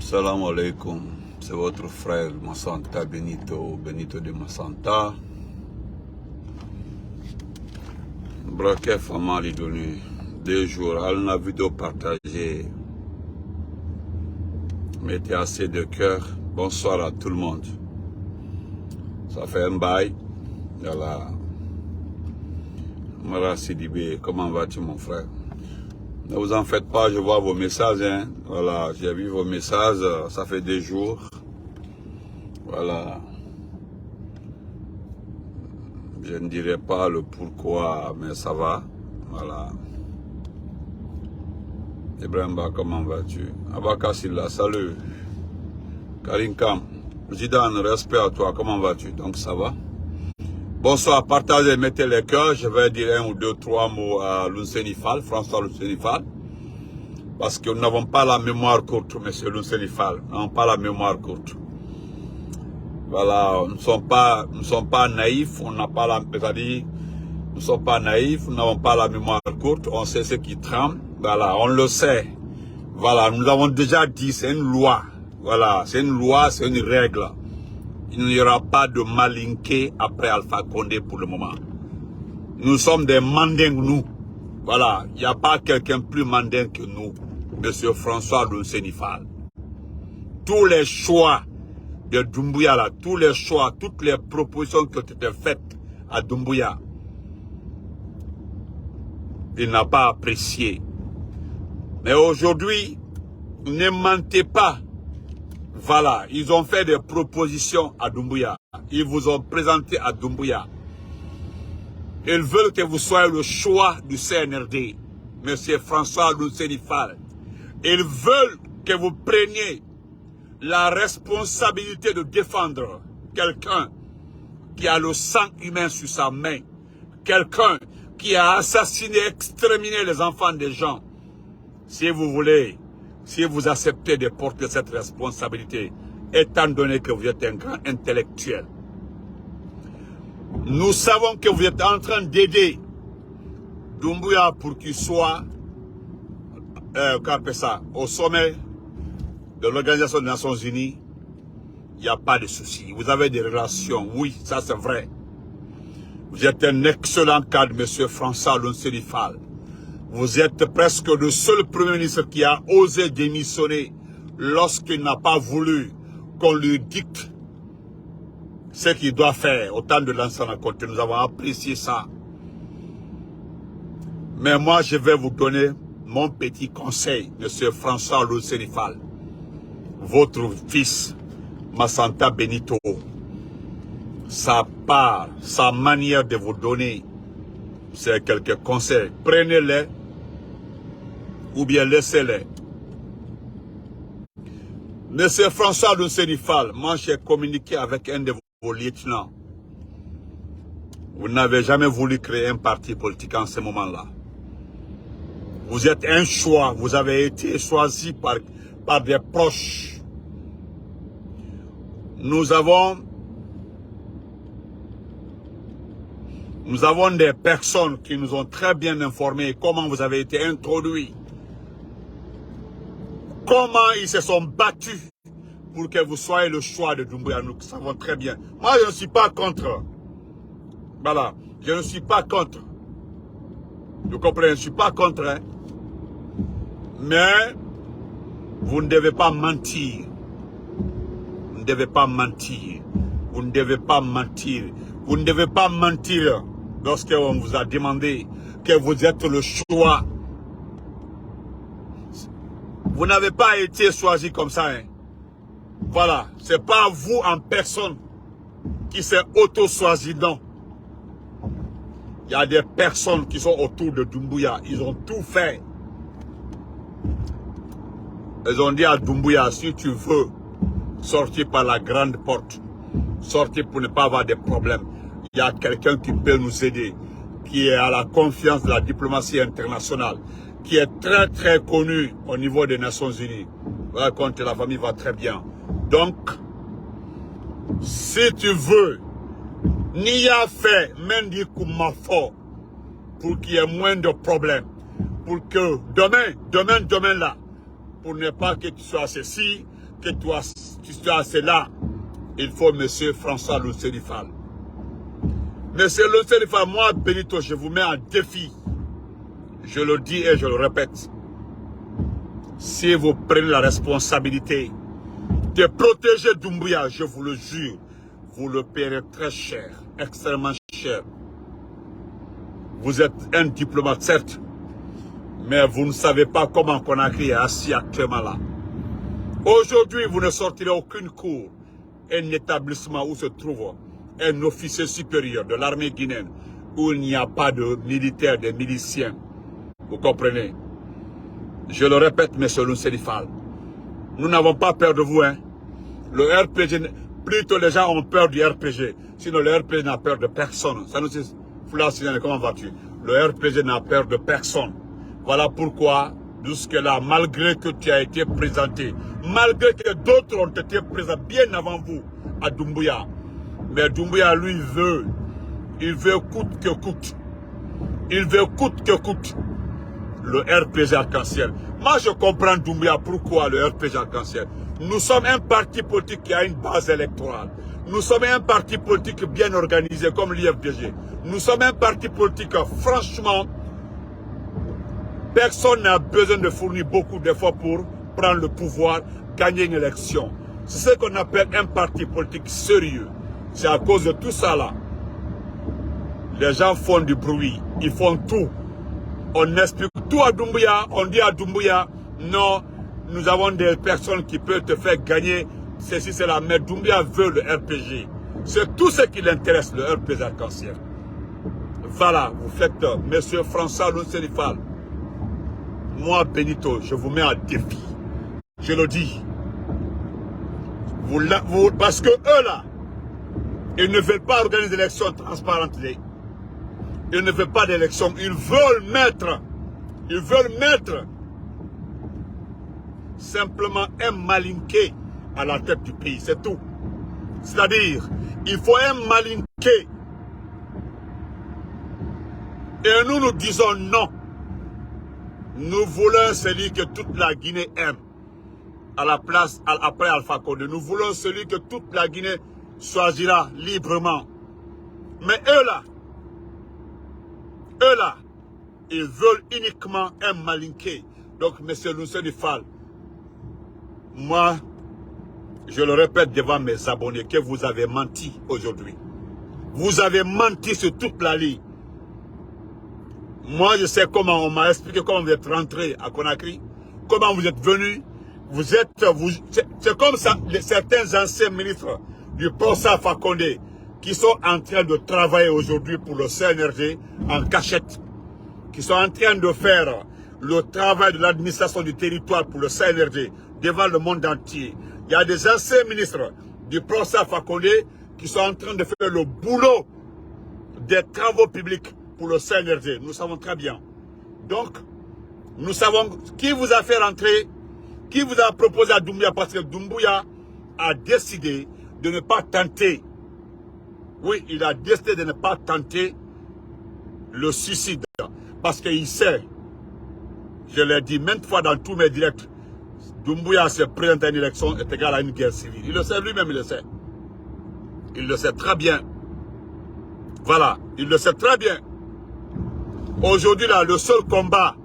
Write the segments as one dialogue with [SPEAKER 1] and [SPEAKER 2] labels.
[SPEAKER 1] Salam alaikum, c'est votre frère Massanta Benito de Massanta. Braquet Famali donné 2 jours, à la vidéo partagée. Mettez assez de cœur. Bonsoir à tout le monde. Ça fait un bail. Voilà. Mara Sidibé, comment vas-tu mon frère? Ne vous en faites pas, je vois vos messages. Hein. Voilà, j'ai vu vos messages, ça fait 2 jours. Voilà. Je ne dirai pas le pourquoi, mais ça va. Voilà. Ibrahimba, comment vas-tu? Abaka Silla, salut. Karim Kam, Zidane, respect à toi, comment vas-tu? Donc ça va. Bonsoir, partagez, mettez les cœurs. Je vais dire 1 ou 2, 3 mots à Lounsenifal, François Lounsenifal. Parce que nous n'avons pas la mémoire courte, monsieur Lounsenifal. Nous n'avons pas la mémoire courte. Voilà, nous ne sommes pas naïfs, on n'a pas la, c'est-à-dire, nous ne sommes pas naïfs, nous n'avons pas la mémoire courte, on sait ce qui trame, voilà, on le sait. Voilà, nous avons déjà dit, c'est une loi. Voilà, c'est une loi, c'est une règle. Il n'y aura pas de malinqué après Alpha Condé pour le moment. Nous sommes des mandingues, nous. Voilà, il n'y a pas quelqu'un plus mandingue que nous, monsieur François Lounsenifal. Tous les choix de Doumbouya, là, tous les choix, toutes les propositions qui ont été faites à Doumbouya, il n'a pas apprécié. Mais aujourd'hui, ne mentez pas. Voilà, ils ont fait des propositions à Doumbouya. Ils vous ont présenté à Doumbouya. Ils veulent que vous soyez le choix du CNRD, monsieur François Lounsenifal. Ils veulent que vous preniez la responsabilité de défendre quelqu'un qui a le sang humain sur sa main, quelqu'un qui a assassiné, exterminé les enfants des gens. Si vous voulez, si vous acceptez de porter cette responsabilité, étant donné que vous êtes un grand intellectuel, nous savons que vous êtes en train d'aider Doumbouya pour qu'il soit au sommet de l'Organisation des Nations Unies. Il n'y a pas de souci. Vous avez des relations, oui, ça c'est vrai. Vous êtes un excellent cadre, monsieur François Lounsenifal. Vous êtes presque le seul Premier ministre qui a osé démissionner lorsqu'il n'a pas voulu qu'on lui dicte ce qu'il doit faire au temps de l'ancien côté. Nous avons apprécié ça. Mais moi, je vais vous donner mon petit conseil, monsieur François Lounsenifal. Votre fils, Massanta Benito, sa part, sa manière de vous donner, c'est quelques conseils. Prenez-les ou bien laissez-les. Monsieur François Lounsenifal, moi j'ai communiqué avec un de vos lieutenants. Vous n'avez jamais voulu créer un parti politique en ce moment-là. Vous êtes un choix, vous avez été choisi par des proches. Nous avons des personnes qui nous ont très bien informés comment vous avez été introduits. Comment ils se sont battus pour que vous soyez le choix de Doumbouya. Nous savons très bien. Moi, je ne suis pas contre. Voilà. Je ne suis pas contre. Vous comprenez? Je ne suis pas contre. Hein? Mais vous ne devez pas mentir. Vous ne devez pas mentir. Vous ne devez pas mentir. Vous ne devez pas mentir lorsqu'on vous a demandé que vous êtes le choix. Vous n'avez pas été choisi comme ça. Hein. Voilà. Ce n'est pas vous en personne qui s'est auto-choisi, non. Il y a des personnes qui sont autour de Doumbouya. Ils ont tout fait. Ils ont dit à Doumbouya, si tu veux sortir par la grande porte, sortir pour ne pas avoir de problèmes, il y a quelqu'un qui peut nous aider, qui est à la confiance de la diplomatie internationale, qui est très très connu au niveau des Nations Unies. Raconte, la famille va très bien. Donc, si tu veux, n'y a fait Mendi Koumafo pour qu'il y ait moins de problèmes, pour que demain là, pour ne pas que tu sois ceci, que tu sois là, il faut M. François Lucérifal. Monsieur Lucérifal, moi, Benito, je vous mets en défi. Je le dis et je le répète. Si vous prenez la responsabilité de protéger Doumbouya, je vous le jure, vous le paierez très cher, extrêmement cher. Vous êtes un diplomate, certes, mais vous ne savez pas comment Conakry est assis actuellement là. Aujourd'hui, vous ne sortirez aucune cour, un établissement où se trouve un officier supérieur de l'armée guinéenne, où il n'y a pas de militaires, de miliciens. Vous comprenez? Je le répète, monsieur Lucérifal, nous n'avons pas peur de vous, hein. Le RPG, plutôt les gens ont peur du RPG. Sinon, le RPG n'a peur de personne. Ça nous dit, comment vas-tu? Le RPG n'a peur de personne. Voilà pourquoi, jusque-là, malgré que tu as été présenté, malgré que d'autres ont été présents bien avant vous à Doumbouya, mais Doumbouya, lui, il veut coûte que coûte. Il veut coûte que coûte le RPG Arc-en-Ciel. Moi, je comprends Doumbouya pourquoi le RPG Arc-en-Ciel. Nous sommes un parti politique qui a une base électorale. Nous sommes un parti politique bien organisé comme l'IFDG. Nous sommes un parti politique, franchement, personne n'a besoin de fournir beaucoup d'efforts pour prendre le pouvoir, gagner une élection. C'est ce qu'on appelle un parti politique sérieux. C'est à cause de tout ça là. Les gens font du bruit, ils font tout. On explique tout à Doumbouya, on dit à Doumbouya, non, nous avons des personnes qui peuvent te faire gagner ceci, cela. Mais Doumbouya veut le RPG. C'est tout ce qui l'intéresse, le RPG Arc-en-Ciel. Voilà, vous faites, monsieur François Lucérifal. Moi, Benito, je vous mets en défi. Je le dis. Parce que eux là, ils ne veulent pas organiser des élections transparentes. Ils ne veulent pas d'élections. Ils veulent mettre simplement un malinqué à la tête du pays. C'est tout. C'est-à-dire, il faut un malinqué. Et nous disons non. Nous voulons celui que toute la Guinée aime. À la place, après Alpha Condé. Nous voulons celui que toute la Guinée choisira librement. Mais eux là, ils veulent uniquement un malinqué. Donc, monsieur Lucérifal, moi, je le répète devant mes abonnés que vous avez menti aujourd'hui. Vous avez menti sur toute la ligne. Moi, je sais comment on m'a expliqué comment vous êtes rentré à Conakry, comment vous êtes venu. C'est comme ça, certains anciens ministres du procès Alpha Condé qui sont en train de travailler aujourd'hui pour le CNRD en cachette, qui sont en train de faire le travail de l'administration du territoire pour le CNRD devant le monde entier. Il y a des anciens ministres du procès Alpha Condé qui sont en train de faire le boulot des travaux publics pour le CNRD. Nous savons très bien. Donc, nous savons qui vous a fait rentrer, qui vous a proposé à Doumbouya, parce que Doumbouya a décidé de ne pas tenter. Oui, il a décidé de ne pas tenter le suicide. Parce qu'il sait, je l'ai dit maintes fois dans tous mes directs, Doumbouya se présente à une élection est égal à une guerre civile. Il le sait lui-même, il le sait. Il le sait très bien. Voilà, il le sait très bien. Aujourd'hui, là, le seul combat,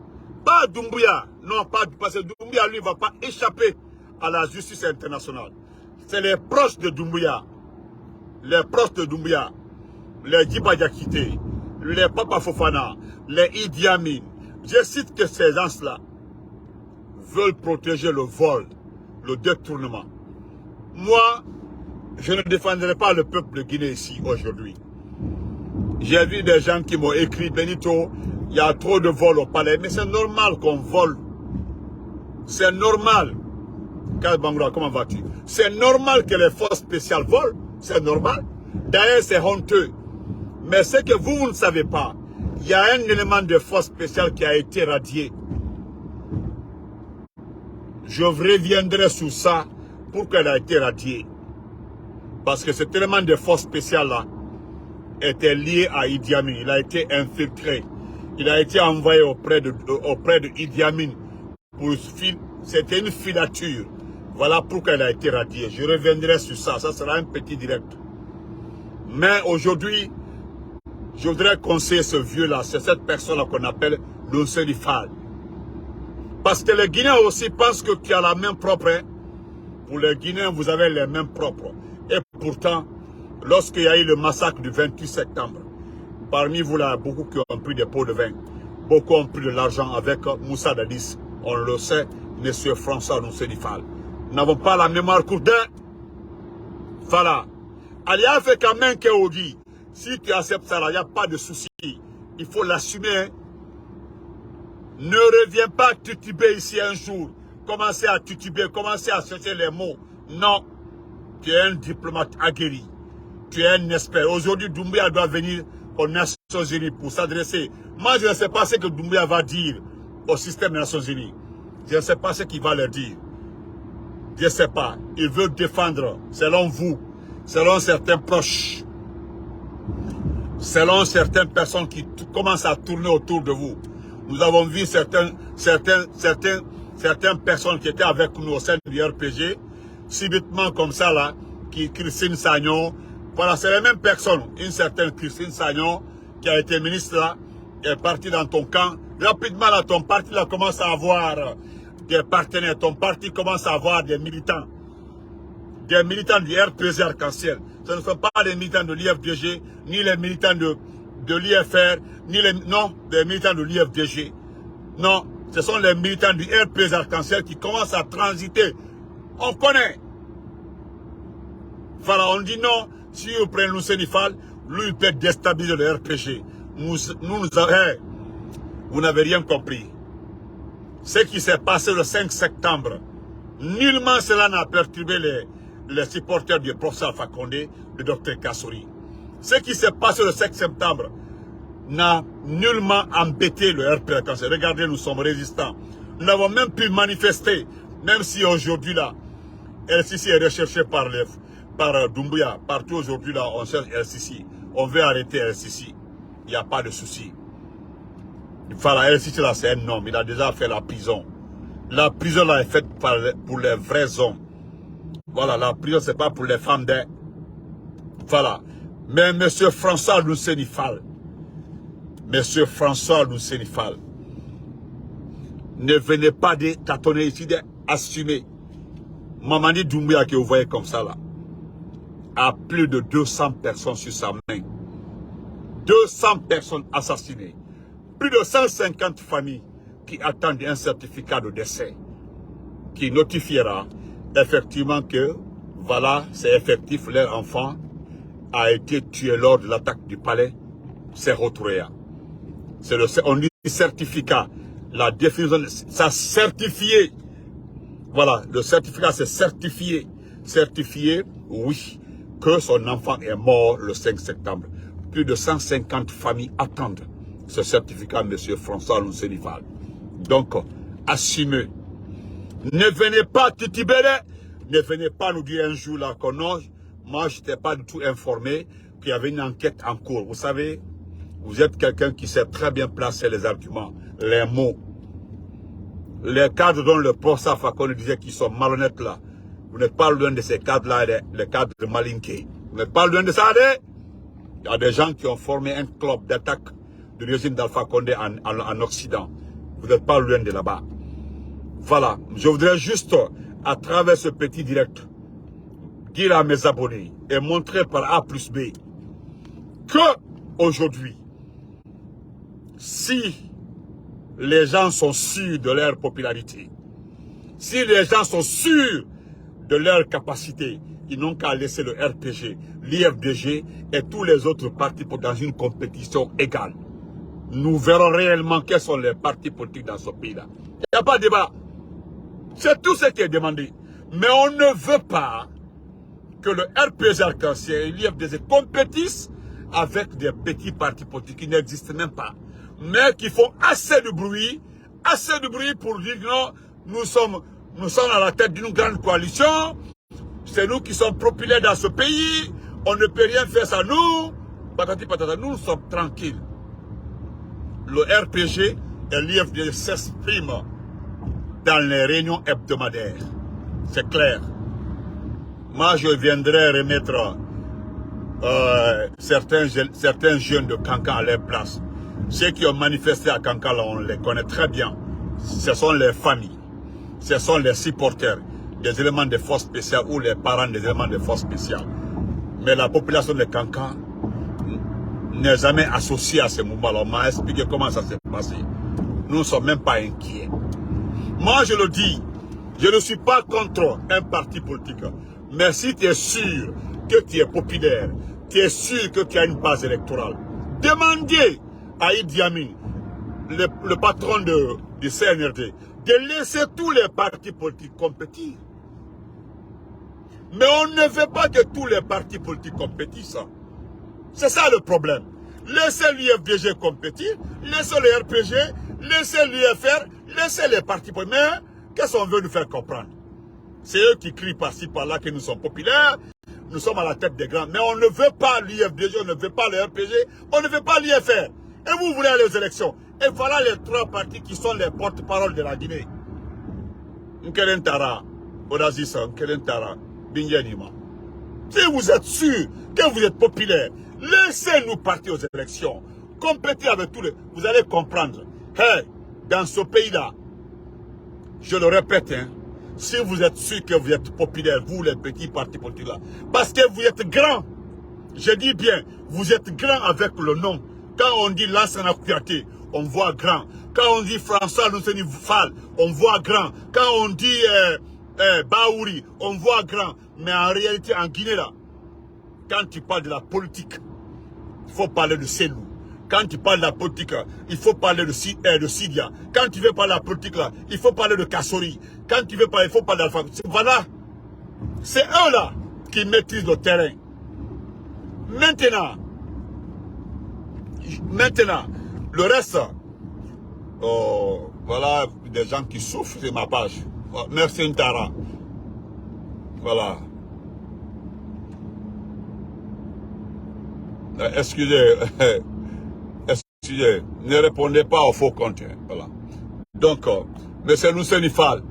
[SPEAKER 1] pas Doumbouya, non, pas parce que Doumbouya, lui, ne va pas échapper à la justice internationale. C'est les proches de Doumbouya, les Djiba Diakité, les Papa Fofana, les Idi Amin. Je cite que ces gens-là veulent protéger le vol, le détournement. Moi, je ne défendrai pas le peuple de Guinée ici aujourd'hui. J'ai vu des gens qui m'ont écrit, Benito, il y a trop de vols au palais. Mais c'est normal qu'on vole. C'est normal. Kalbangura, comment vas-tu? C'est normal que les forces spéciales volent. C'est normal. D'ailleurs, c'est honteux. Mais ce que vous ne savez pas, il y a un élément de force spéciale qui a été radié. Je reviendrai sur ça pour qu'elle ait été radiée. Parce que cet élément de force spéciale-là était lié à Idi Amin. Il a été infiltré. Il a été envoyé auprès de Idi Amin. C'était une filature. Voilà pourquoi elle a été radiée. Je reviendrai sur ça. Ça sera un petit direct. Mais aujourd'hui, je voudrais conseiller ce vieux-là. C'est cette personne-là qu'on appelle Nonseni Fall. Parce que les Guinéens aussi pensent que tu as la main propre. Hein. Pour les Guinéens, vous avez les mains propres. Et pourtant, lorsqu'il y a eu le massacre du 28 septembre, parmi vous là, beaucoup qui ont pris des pots de vin, beaucoup ont pris de l'argent avec Moussa Dadis. On le sait, M. François Nonseni Fall. Nous n'avons pas la mémoire courte. Voilà. Alia fait quand même que Ogi. Si tu acceptes ça, il n'y a pas de souci. Il faut l'assumer. Hein. Ne reviens pas tituber ici un jour. Commencez à tituber, commencez à chercher les mots. Non. Tu es un diplomate aguerri. Tu es un expert. Aujourd'hui, Doumbouya doit venir aux Nations Unies pour s'adresser. Moi, je ne sais pas ce que Doumbouya va dire au système des Nations Unies. Je ne sais pas ce qu'il va leur dire. Je ne sais pas. Il veut défendre, selon vous, selon certains proches, selon certaines personnes qui commencent à tourner autour de vous. Nous avons vu certaines personnes qui étaient avec nous au sein du RPG, subitement comme ça là, Christine Sagnon. Voilà, c'est les mêmes personnes. Une certaine Christine Sagnon qui a été ministre là, est partie dans ton camp. Rapidement là, ton parti là commence à avoir des partenaires. Ton parti commence à avoir des militants. Des militants du RPG Arc-en-Ciel. Ce ne sont pas les militants de l'IFDG, ni les militants de l'IFR, ni les... Non, des militants de l'IFDG. Non, ce sont les militants du RPG Arc-en-Ciel qui commencent à transiter. On connaît. Voilà, on dit non, si vous prenez Nonseni Fall, lui il peut déstabiliser le RPG. Vous n'avez rien compris. Ce qui s'est passé le 5 septembre, nullement cela n'a perturbé les supporters du professeur Alpha Condé, le docteur Kassouri. Ce qui s'est passé le 5 septembre n'a nullement embêté le RPG. Regardez, nous sommes résistants. Nous n'avons même pu manifester, même si aujourd'hui là, LCC est recherché par Doumbouya. Partout aujourd'hui là, on cherche LCC. On veut arrêter LCC. Il n'y a pas de souci. Voilà, LCC là, c'est un homme. Il a déjà fait la prison. La prison là est faite pour les vrais hommes. Voilà, la prison, c'est pas pour les femmes d'un. Voilà. Mais M. François Nonseni Fall, M. François Nonseni Fall, ne venez pas de tâtonner ici, d'assumer. Mamadi Doumbouya que vous voyez comme ça là, a plus de 200 personnes sur sa main. 200 personnes assassinées. Plus de 150 familles qui attendent un certificat de décès qui notifiera effectivement que, voilà, c'est effectif, leur enfant a été tué lors de l'attaque du palais, c'est retrouvé. On dit certificat, la définition, ça certifié. Voilà, le certificat c'est certifié. Certifié, oui, que son enfant est mort le 5 septembre. Plus de 150 familles attendent ce certificat, M. François Nonseni Fall. Donc, assumez. Ne venez pas titubérer, ne venez pas nous dire un jour là qu'on non, moi je n'étais pas du tout informé qu'il y avait une enquête en cours. Vous savez, vous êtes quelqu'un qui sait très bien placer les arguments, les mots. Les cadres dont le professeur Fakone disait qu'ils sont malhonnêtes là, vous n'êtes pas loin de ces cadres-là, les cadres de Malinké. Vous n'êtes pas loin de ça, il y a des gens qui ont formé un club d'attaque du régime d'Alpha Condé en Occident. Vous n'êtes pas loin de là-bas. Voilà, je voudrais juste, à travers ce petit direct, dire à mes abonnés et montrer par A plus B que aujourd'hui, si les gens sont sûrs de leur popularité, si les gens sont sûrs de leur capacité, ils n'ont qu'à laisser le RPG, l'IFDG et tous les autres partis dans une compétition égale. Nous verrons réellement quels sont les partis politiques dans ce pays-là. Il n'y a pas de débat. C'est tout ce qui est demandé. Mais on ne veut pas que le RPG Arc-en-Ciel et l'IFDG compétissent avec des petits partis politiques qui n'existent même pas. Mais qui font assez de bruit pour dire non, nous sommes à la tête d'une grande coalition, c'est nous qui sommes populaires dans ce pays, on ne peut rien faire sans nous, patati patata, nous sommes tranquilles. Le RPG et l'IFDG s'expriment dans les réunions hebdomadaires. C'est clair. Moi, je viendrai remettre certains jeunes de Kankan à leur place. Ceux qui ont manifesté à Kankan, là, on les connaît très bien. Ce sont les familles. Ce sont les supporters des éléments de force spéciales ou les parents des éléments de force spéciales. Mais la population de Kankan n'est jamais associée à ce mouvement. On m'a expliqué comment ça s'est passé. Nous ne sommes même pas inquiets. Moi, je le dis, je ne suis pas contre un parti politique. Mais si tu es sûr que tu es populaire, tu es sûr que tu as une base électorale, demandez à Idi Amin, le patron du CNRD, de laisser tous les partis politiques compétir. Mais on ne veut pas que tous les partis politiques compétissent. C'est ça le problème. Laissez l'UFDG compétir, laissez le RPG, laissez l'UFR, laissez les partis politiques. Mais qu'est-ce qu'on veut nous faire comprendre? C'est eux qui crient par-ci, par-là que nous sommes populaires, nous sommes à la tête des grands. Mais on ne veut pas l'UFDG, on ne veut pas le RPG, on ne veut pas l'UFR. Et vous voulez aller aux élections. Et voilà les trois partis qui sont les porte-parole de la Guinée. Nkelentara, Odazisa, Nkelentara, Binyanima. Si vous êtes sûr que vous êtes populaire, laissez-nous partir aux élections. Compétez avec tous les... Vous allez comprendre. Hey, dans ce pays-là, je le répète, hein, si vous êtes sûr que vous êtes populaire, vous les petits partis politiques là, parce que vous êtes grand, je dis bien, vous êtes grand avec le nom. Quand on dit Lansana Kouyaté, on voit grand. Quand on dit François Lousseni Fall, on voit grand. Quand on dit Baouri, on voit grand. Mais en réalité, en Guinée là, quand tu parles de la politique, il faut parler de Selou. Quand tu parles de la politique, il faut parler de Sidia. Quand tu veux parler de la politique, là, il faut parler de Kassori. Quand tu veux parler, il faut parler d'Alpha. Voilà. C'est eux là qui maîtrisent le terrain. Maintenant, le reste, voilà des gens qui souffrent, c'est ma page. Merci Ntara. Voilà. Excusez, ne répondez pas au faux compte. Voilà. Donc, M. Lousseni Fall,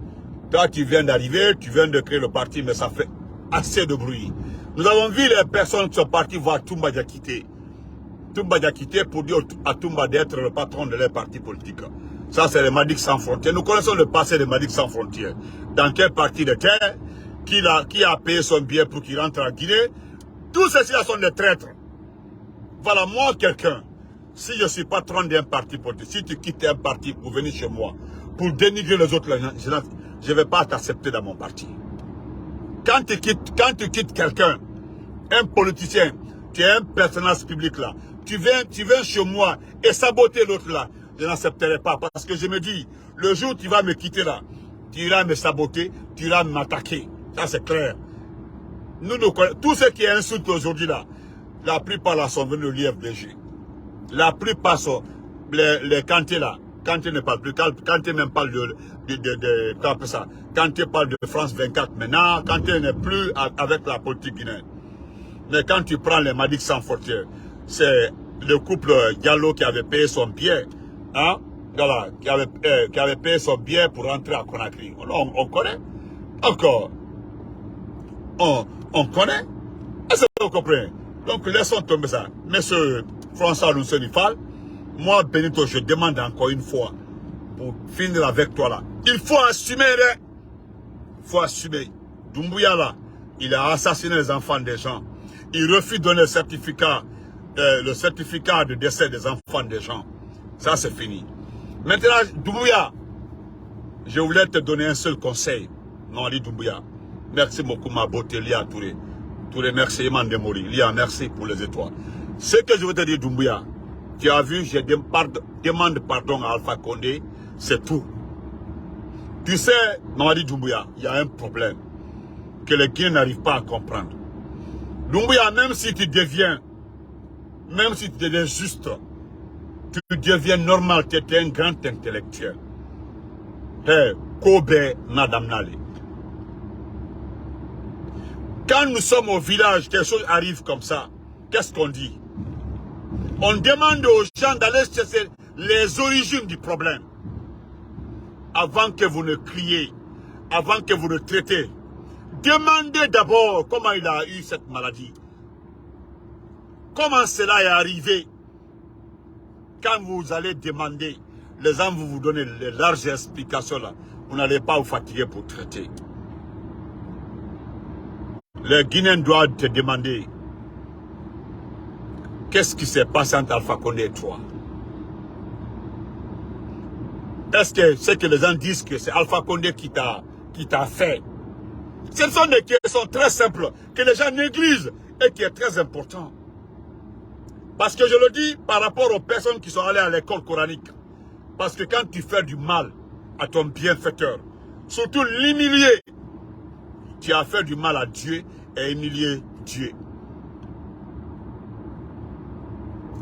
[SPEAKER 1] toi tu viens d'arriver, tu viens de créer le parti, mais ça fait assez de bruit. Nous avons vu les personnes qui sont parties voir Toumba Diakité. Toumba Diakité pour dire à Toumba d'être le patron de leur parti politique. Ça, c'est les Madic sans frontières. Nous connaissons le passé des Madic sans frontières. Dans quel parti de terre, qui a payé son billet pour qu'il rentre en Guinée. Tous ceux-là sont des traîtres. Voilà, moi, quelqu'un, si je suis patron d'un parti politique, si tu quittes un parti pour venir chez moi, pour dénigrer les autres, je ne vais pas t'accepter dans mon parti. Quand tu quittes quelqu'un, un politicien, tu es un personnage public là, tu viens chez moi et saboter l'autre là, je n'accepterai pas. Parce que je me dis, le jour où tu vas me quitter là, tu iras me saboter, tu iras m'attaquer. Ça c'est clair. Tous ceux qui insultent aujourd'hui là, la plupart là sont venus de l'IFDG. La plupart sont les Kanté là. Kanté ne parle plus. Kanté même parle Kanté parle de France 24 maintenant. Kanté n'est plus avec la politique guinéenne. Mais quand tu prends les Madic sans frontières, c'est le couple Diallo qui avait payé son billet, hein, voilà, qui avait payé son billet pour rentrer à Conakry. On connaît. Encore. On connaît. Est-ce que vous comprenez? Donc laissons tomber ça. Monsieur François Lousseni Fall, moi Benito, je demande encore une fois, pour finir avec toi là, il faut assumer, il faut assumer. Doumbouya là, il a assassiné les enfants des gens. Il refuse de donner le certificat de décès des enfants des gens. Ça c'est fini. Maintenant, Doumbouya, je voulais te donner un seul conseil. Non, dit Doumbouya. Merci beaucoup ma beauté, Lia Touré. Touré, merci, Iman Demori. Lia, merci pour les étoiles. Ce que je veux te dire, Doumbouya, tu as vu, je demande pardon à Alpha Condé, c'est tout. Tu sais, Mamadi Doumbouya, il y a un problème que les Guinéens n'arrivent pas à comprendre. Doumbouya, même si tu deviens juste, tu deviens normal, tu es un grand intellectuel. Hey, Kobe Nadamnale. Quand nous sommes au village, quelque chose arrive comme ça, qu'est-ce qu'on dit? On demande aux gens d'aller chercher les origines du problème. Avant que vous ne criez, avant que vous ne traitez Demandez d'abord comment il a eu cette maladie. Comment cela est arrivé. Quand vous allez demander, les gens vont vous donner les larges explications là. Vous n'allez pas vous fatiguer pour traiter. Les Guinéens doivent te demander qu'est-ce qui s'est passé entre Alpha Condé et toi. Est-ce que c'est que les gens disent que c'est Alpha Condé qui t'a fait? Ce sont des questions très simples que les gens négligent et qui est très important. Parce que je le dis par rapport aux personnes qui sont allées à l'école coranique. Parce que quand tu fais du mal à ton bienfaiteur, surtout l'humilier, tu as fait du mal à Dieu et humilié Dieu.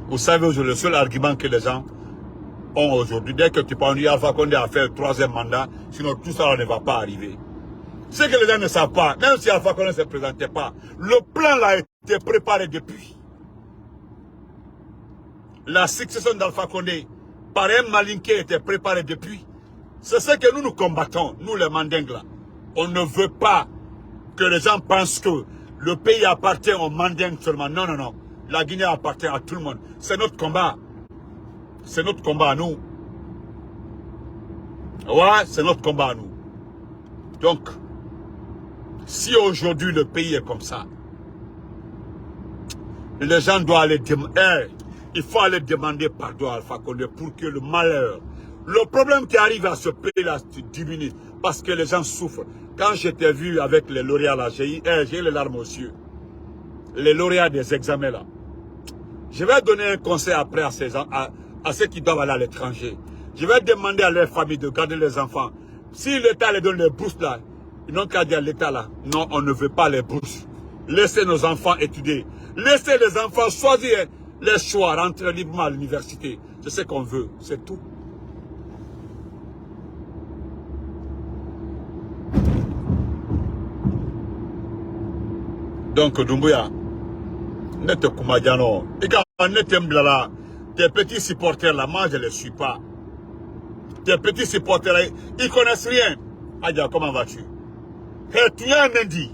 [SPEAKER 1] Vous savez, le seul argument que les gens ont aujourd'hui, dès que tu parles, Alpha Condé a fait le 3e mandat, sinon tout ça ne va pas arriver. Ce que les gens ne savent pas, même si Alpha Condé ne se présentait pas, le plan là a été préparé depuis. La succession d'Alpha Condé par un malinqué était préparée depuis. C'est ce que nous combattons, nous les Mandingues là. On ne veut pas que les gens pensent que le pays appartient aux Mandingues seulement. Non, non, non. La Guinée appartient à tout le monde. C'est notre combat. C'est notre combat à nous. Ouais, c'est notre combat à nous. Donc, si aujourd'hui le pays est comme ça, les gens doivent aller demander, il faut aller demander pardon à Alpha Condé pour que le malheur, le problème qui arrive à ce pays-là diminue. Parce que les gens souffrent. Quand j'étais vu avec les lauréats là, j'ai les larmes aux yeux. Les lauréats des examens là. Je vais donner un conseil après à ceux qui doivent aller à l'étranger. Je vais demander à leurs familles de garder les enfants. Si l'État les donne les bourses là, ils n'ont qu'à dire à l'État là, non, on ne veut pas les bourses. Laissez nos enfants étudier. Laissez les enfants choisir les choix, rentrer librement à l'université. C'est ce qu'on veut, c'est tout. Donc, Doumbouya, Nete Koumadjano, et quand Nete Mblala, tes petits supporters là, moi je ne les suis pas. Tes petits supporters là, ils connaissent rien. Adja, comment vas-tu? Et tu as même dit,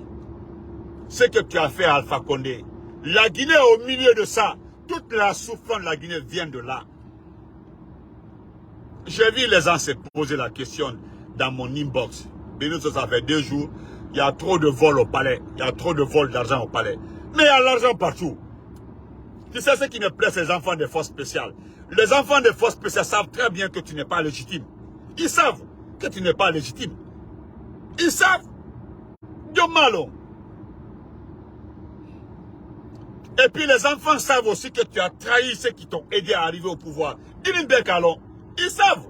[SPEAKER 1] ce que tu as fait à Alpha Condé, la Guinée au milieu de ça, toute la souffrance de la Guinée vient de là. J'ai vu les gens se poser la question dans mon inbox. Ça fait 2 jours. Il y a trop de vols au palais. Il y a trop de vols d'argent au palais. Mais il y a l'argent partout. Tu sais ce qui me plaît, ces enfants des forces spéciales. Les enfants des forces spéciales savent très bien que tu n'es pas légitime. Ils savent que tu n'es pas légitime. Ils savent. Dieu malo. Et puis les enfants savent aussi que tu as trahi ceux qui t'ont aidé à arriver au pouvoir. Ils savent.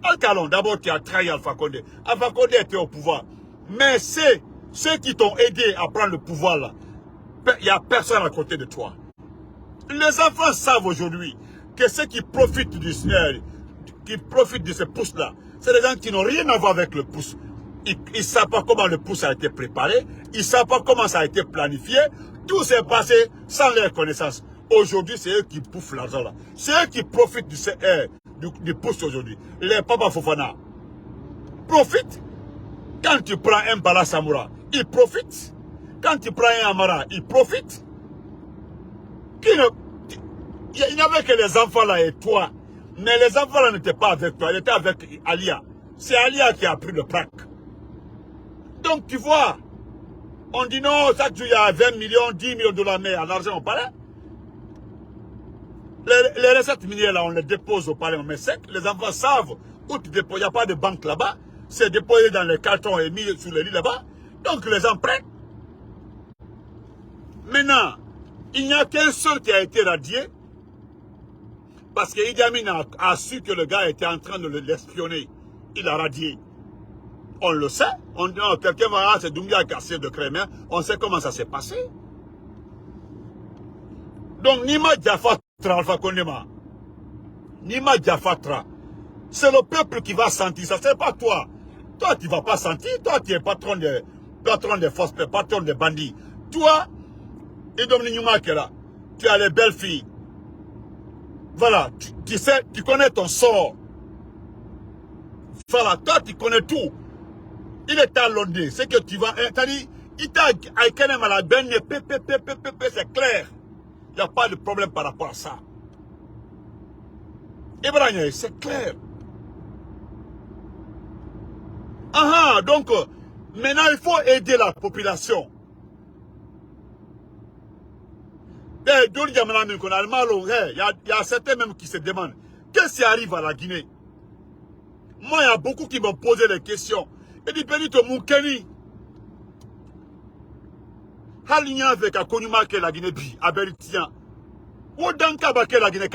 [SPEAKER 1] Al-Kalon, d'abord tu as trahi Alpha Condé. Alpha Condé était au pouvoir. Mais c'est ceux qui t'ont aidé à prendre le pouvoir là. Il n'y a personne à côté de toi. Les enfants savent aujourd'hui que ceux qui profitent de ce pouce là, c'est des gens qui n'ont rien à voir avec le pouce. Ils ne savent pas comment le pouce a été préparé. Ils ne savent pas comment ça a été planifié. Tout s'est passé sans leur connaissance. Aujourd'hui, c'est eux qui bouffent l'argent là. C'est eux qui profitent du pouce aujourd'hui. Les Papa Fofana profitent. Quand tu prends un Bala Samoura, ils profitent. Quand tu prends un Amara, ils profitent. Il n'y avait que les enfants là et toi. Mais les enfants là n'étaient pas avec toi. Ils étaient avec Alia. C'est Alia qui a pris le pack. Donc tu vois, on dit non, chaque jour il y a 20 millions, 10 millions de dollars, mais en argent au palais. Les recettes minières là, on les dépose au palais, on met sec. Les enfants savent où tu déposes. Il n'y a pas de banque là-bas. C'est déposé dans les cartons et mis sur les lits là-bas. Donc les gens prennent. Maintenant, il n'y a qu'un seul qui a été radié. Parce que Idi Amin a su que le gars était en train de l'espionner. Il a radié. On le sait. On dit, oh, quelqu'un va, c'est Doumbouya qui a cassé de Crémer. On sait comment ça s'est passé. Donc, Nima Diafatra, Alpha Condéma. Nima Diafatra. C'est le peuple qui va sentir ça. C'est pas toi. Toi, tu ne vas pas sentir. Toi, tu es patron des forces, patron des bandits. Toi, Idom Nyouma qui est là. Tu as les belles filles. Voilà. Tu sais, tu connais ton sort. Voilà. Toi, tu connais tout. Il est talonné. C'est que tu vas... C'est-à-dire, il t'a aïkené à la benne, c'est clair. Il n'y a pas de problème par rapport à ça. Ibrahim, c'est clair. Ah, donc, maintenant, il faut aider la population. Il y a certains même qui se demandent, qu'est-ce qui arrive à la Guinée? Moi, il y a beaucoup qui m'ont posé des questions. Et dit, Benito Moukeni, Halignan avec un connument que la Guinée bi, à Beritian. Ou dans le la Guinée,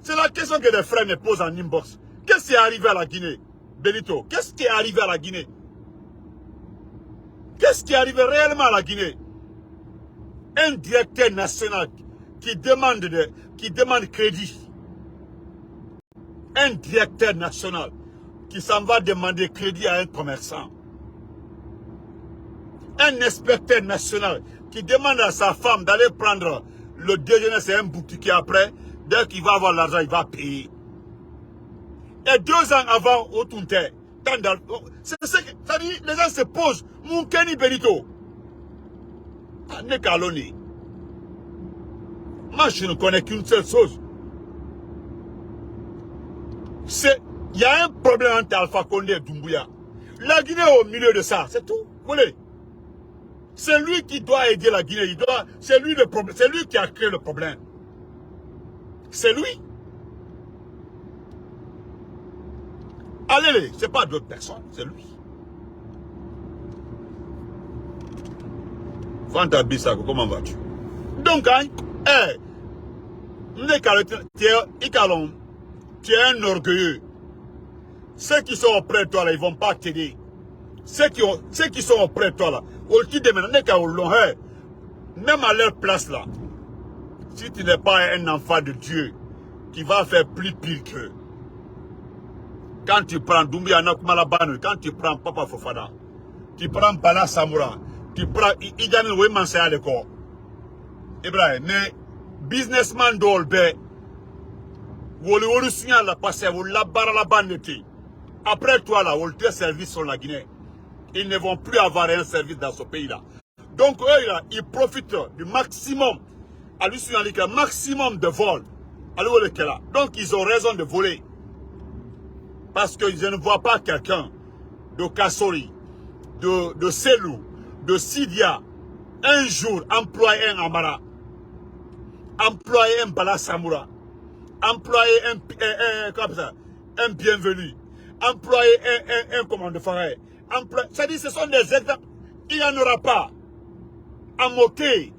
[SPEAKER 1] c'est la question que les frères me posent en inbox. Qu'est-ce qui est arrivé à la Guinée, Benito? Qu'est-ce qui est arrivé à la Guinée? Qu'est-ce qui est arrivé réellement à la Guinée? Un directeur national qui demande crédit. Un directeur national qui s'en va demander crédit à un commerçant. Un inspecteur national qui demande à sa femme d'aller prendre le déjeuner, c'est un boutique après, dès qu'il va avoir l'argent, il va payer. Et 2 ans avant, au Tunte, c'est-à-dire, les gens se posent, Moukeni Benito. Nekaloni. Moi, je ne connais qu'une seule chose. Il y a un problème entre Alpha Condé et Doumbouya. La Guinée est au milieu de ça, c'est tout. Vous voyez? C'est lui qui doit aider la Guinée. C'est lui le problème. C'est lui qui a créé le problème. C'est lui. Allez, c'est pas d'autres personnes, c'est lui. Fanta Bissako, comment vas-tu? Donc, hein, tu es un orgueilleux. Ceux qui sont auprès de toi, là, ils ne vont pas t'aider. Ceux qui sont auprès de toi, là, même à leur place, là, si tu n'es pas un enfant de Dieu, qui va faire plus pire qu'eux. Quand tu prends Doumbia Nakumalabane, quand tu prends Papa Fofana, tu prends Bala Samoura, tu prends Idani Wemansé à l'école. Ibrahim, mais businessman d'Olbe, vous le signal la passé, vous la barre la bande. Après toi, là, vous le service sur la Guinée. Ils ne vont plus avoir un service dans ce pays-là. Donc, eux, là, ils profitent du maximum. À lui signaler qu'il y a un maximum de vols. Donc, ils ont raison de voler. Parce que je ne vois pas quelqu'un de Kassori, de Selou, de Sidia, un jour employer un Amara, employer un Bala Samoura, employer un bienvenu, employer un commandant Faré. C'est-à-dire ce sont des exemples. Il n'y en aura pas à moquer.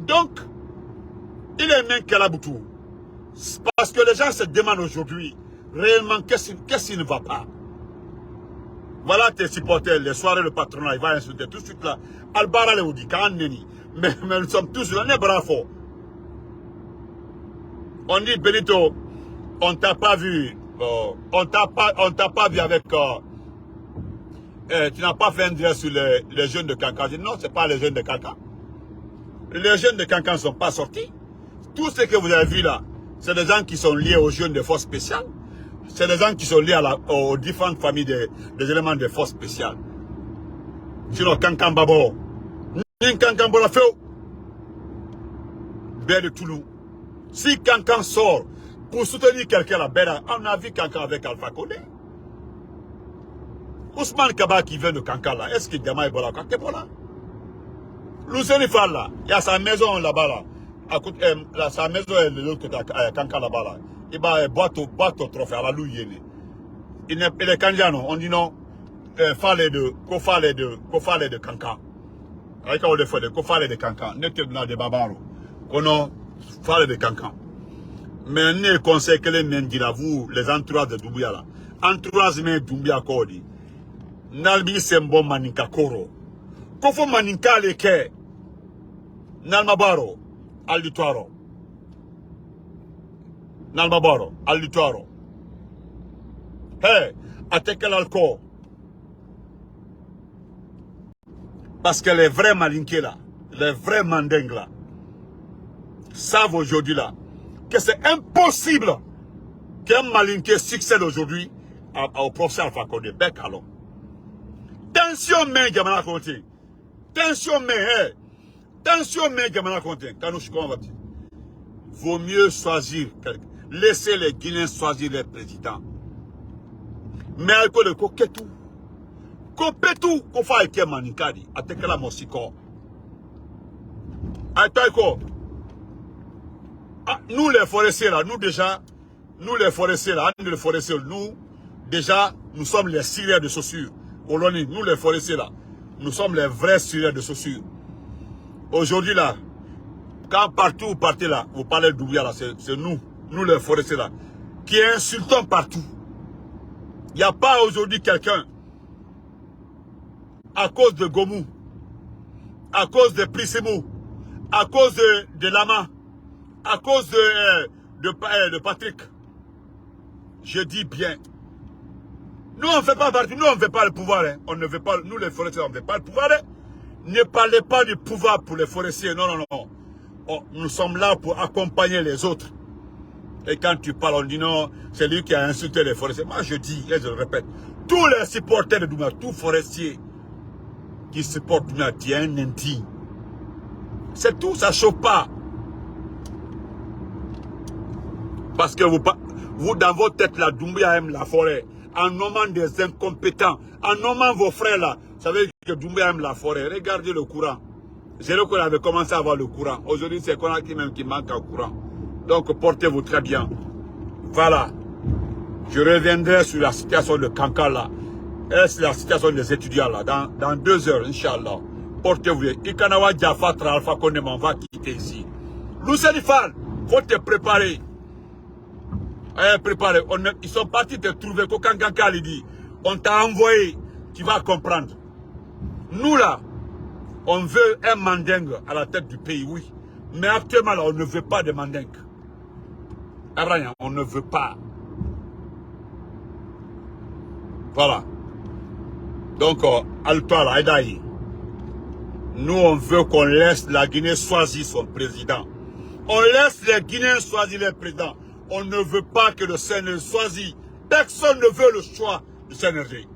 [SPEAKER 1] Donc, il est même Kalaboutou. Parce que les gens se demandent aujourd'hui, réellement, qu'est-ce qui ne va pas? Voilà tes supporters, les soirées, le patronat, il va insulter tout de suite là. Albara le dit, mais nous sommes tous là, on est bravo. On dit, Benito, on t'a pas vu, on t'a pas vu avec, tu n'as pas fait un direct sur les jeunes de Cancan. Je dis, non, ce n'est pas les jeunes de Cancan. Les jeunes de Cancan ne sont pas sortis. Tout ce que vous avez vu là, c'est des gens qui sont liés aux jeunes de forces spéciales. C'est des gens qui sont liés aux différentes familles des éléments de forces spéciales. Sinon, Cancan Babo, ni Cancan Bolafeo, Bé de Toulou. Si Cancan sort pour soutenir quelqu'un à Béda, on a vu Cancan avec Alpha Condé. Ousmane Kaba qui vient de Cancan là, est-ce que Diama est bon là? Lucien Fall là, il y a sa maison là-bas là. Sa maison est de l'autre côté à Cancan là-bas là. Il va boîte au trophée à la louille. Il est Kandiano, on dit non. Fallait de Cancan. Avec on le fait de Kofale de Cancan. N'est-ce pas de Babaro? Qu'on fallait de Cancan. Mais ne conseille que les Mendila, vous, les entourages de Doumbouya là. Entourage de Doumbouya Kodi. Nalbi Sembo Maninka Koro. Kofo Maninka Leke. Nalmabaro. Aldituaro. Nalmabaro. Aldituaro. Hey, attaquez l'alcool. Parce que les vrais malinqués là, les vrais mandingues là, savent aujourd'hui là, que c'est impossible qu'un malinqué succède aujourd'hui au professeur Alpha Condé. Bec alors. Tension main Gamana Conté. Tension main, tension main Gamana Conté. Quand nous on va dire. Vaut mieux choisir, laisser les Guinéens choisir les présidents. Mais à l'époque de Koketou, Kopetou, Kofa Eke Manikadi, à Tekela Mosiko. À Taïko. Nous les forestiers là, nous déjà, nous les forestiers là, nous déjà, nous sommes les Syriens de chaussures. Colonie, nous les forestiers là, nous sommes les vrais Syriens de chaussures. Aujourd'hui là, quand partout vous partez là, vous parlez d'Oubia là, c'est nous les forestiers là, qui insultons partout. Il n'y a pas aujourd'hui quelqu'un, à cause de Gomou, à cause de Prissimou, à cause de Lama, à cause de Patrick. Je dis bien. Nous, on ne fait pas partie, nous, on ne veut pas le pouvoir. Hein. On ne veut pas, nous, les forestiers, on ne veut pas le pouvoir. Hein. Ne parlez pas du pouvoir pour les forestiers. Non, non, non. Oh, nous sommes là pour accompagner les autres. Et quand tu parles, on dit non, c'est lui qui a insulté les forestiers. Moi, je dis, et je le répète, tous les supporters de Doumbouya, tous forestiers qui supportent Doumbouya, tu es un indigne. C'est tout, ça ne chauffe pas. Parce que vous dans votre tête, là, Doumbouya aime la forêt. En nommant des incompétents, en nommant vos frères là, vous savez que Doumbouya aime la forêt. Regardez le courant. Zéro avait commencé à avoir le courant. Aujourd'hui, c'est Conakry même qui manque en courant. Donc, portez-vous très bien. Voilà. Je reviendrai sur la situation de Kanka là. Et sur la situation des étudiants là. Dans 2 heures, Inch'Allah. Portez-vous bien. Ikanawa Diafatra Alpha Condé m'en va quitter ici. Louselifal, faut te préparer. Préparer. Ils sont partis te trouver. Kokankanka dit. On t'a envoyé. Tu vas comprendre. Nous là, on veut un mandingue à la tête du pays, oui. Mais actuellement là, on ne veut pas de mandingue. Abraham, on ne veut pas. Voilà. Donc, Alpha là, Aïdaï. Nous, on veut qu'on laisse la Guinée choisir son président. On laisse les Guinéens choisir leur président. On ne veut pas que le CNRD choisisse. Personne ne veut le choix du CNRD.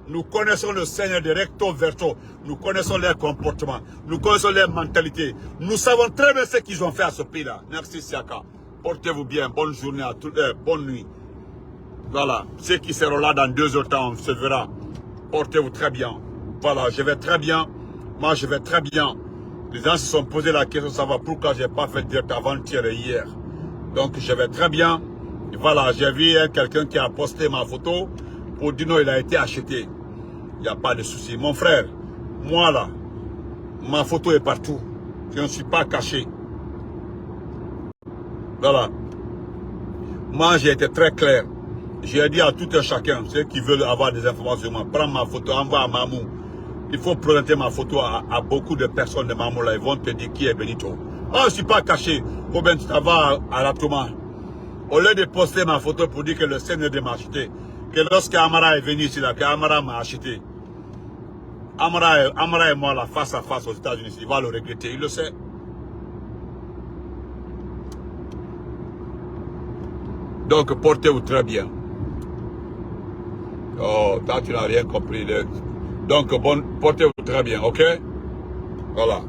[SPEAKER 1] Nous connaissons le CNRD recto verso. Nous connaissons leur comportement. Nous connaissons leur mentalité. Nous savons très bien ce qu'ils ont fait à ce pays-là. Merci Siaka. Portez-vous bien. Bonne journée à tous. Bonne nuit. Voilà. Ceux qui seront là dans 2 heures de temps, on se verra. Portez-vous très bien. Voilà. Je vais très bien. Moi, je vais très bien. Les gens se sont posé la question de savoir pourquoi je n'ai pas fait direct avant-hier et hier. Donc, je vais très bien. Et voilà. J'ai vu quelqu'un qui a posté ma photo pour dire non, il a été acheté. Il n'y a pas de souci. Mon frère, moi là, ma photo est partout. Je ne suis pas caché. Voilà. Moi, j'ai été très clair. J'ai dit à tout un chacun, ceux qui veulent avoir des informations sur moi, prends ma photo, envoie à Mamou. Il faut présenter ma photo à beaucoup de personnes de Mamou là. Ils vont te dire qui est Benito. Moi, je ne suis pas caché. Ou bien tu vas à la Touma. Au lieu de poster ma photo pour dire que le CNRD m'a acheté, que lorsque Amara est venu ici là, que Amara m'a acheté. Amara et moi là, face à face aux États-Unis, il va le regretter, il le sait. Donc, portez-vous très bien. Oh, toi, tu n'as rien compris. Donc, portez-vous très bien, ok? Voilà.